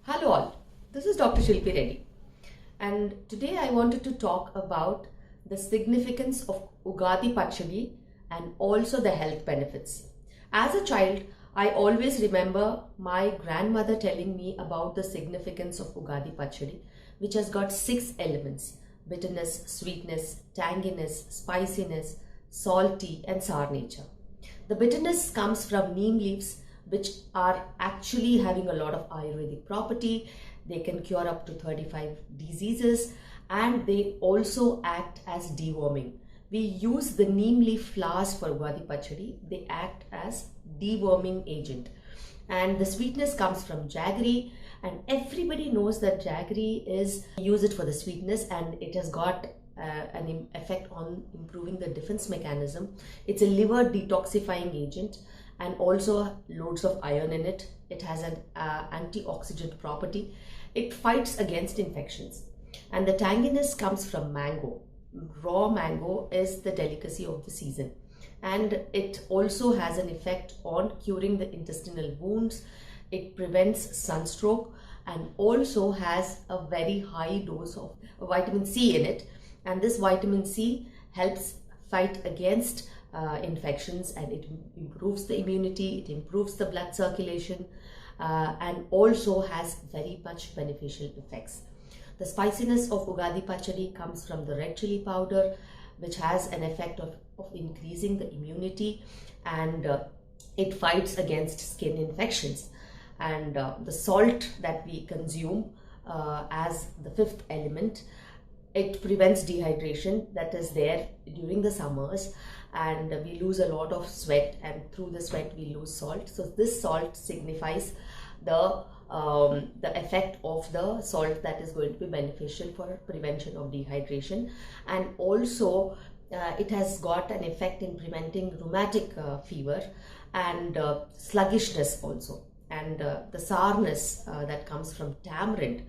Hello all, this is Dr. Shilpi Reddy, and today I wanted to talk about the significance of Ugadi pachadi and also the health benefits. As a child, I always remember my grandmother telling me about the significance of Ugadi pachadi, which has got 6 elements: bitterness, sweetness, tanginess, spiciness, salty and sour nature. The bitterness comes from neem leaves, which are actually having a lot of Ayurvedic property. They can cure up to 35 diseases, and they also act as deworming. We use the neem leaf flowers for Ugadi pachadi. They act as deworming agent. And the sweetness comes from jaggery, and everybody knows that jaggery is use it for the sweetness, and it has got an effect on improving the defense mechanism. It's a liver detoxifying agent and also loads of iron in it. It has an antioxidant property. It fights against infections. And the tanginess comes from mango. Raw mango is the delicacy of the season, and it also has an effect on curing the intestinal wounds. It prevents sunstroke and also has a very high dose of vitamin C in it, and this vitamin C helps fight against infections, and it improves the immunity, it improves the blood circulation, and also has very much beneficial effects. The spiciness of Ugadi pachadi comes from the red chili powder, which has an effect of increasing the immunity, and it fights against skin infections. And the salt that we consume as the 5th element, it prevents dehydration that is there during the summers, and we lose a lot of sweat, and through the sweat we lose salt. So this salt signifies the effect of the salt that is going to be beneficial for prevention of dehydration, and also it has got an effect in preventing rheumatic fever and sluggishness also. And the sourness that comes from tamarind,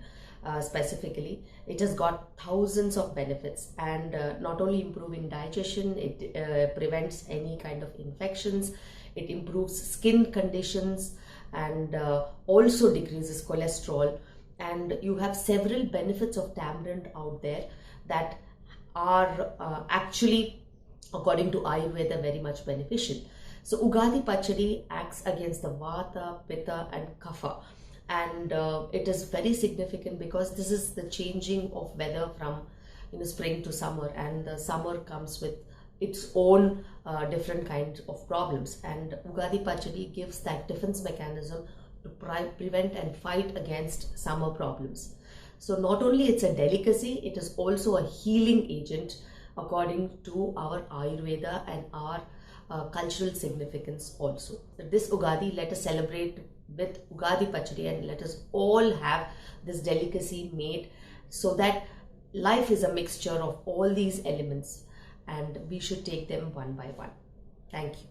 specifically, it has got thousands of benefits, and not only improving digestion, it prevents any kind of infections, it improves skin conditions, and also decreases cholesterol. And you have several benefits of tamarind out there that are actually, according to Ayurveda, very much beneficial. So Ugadi pachadi acts against the Vata, Pitta and Kapha, and it is very significant because this is the changing of weather from spring to summer, and the summer comes with its own different kinds of problems, and Ugadi pachadi gives that defense mechanism to prevent and fight against summer problems. So not only it's a delicacy, it is also a healing agent according to our Ayurveda and our cultural significance also. So this Ugadi, let us celebrate with Ugadi pachadi, and let us all have this delicacy made, so that life is a mixture of all these elements, and we should take them one by one. Thank you.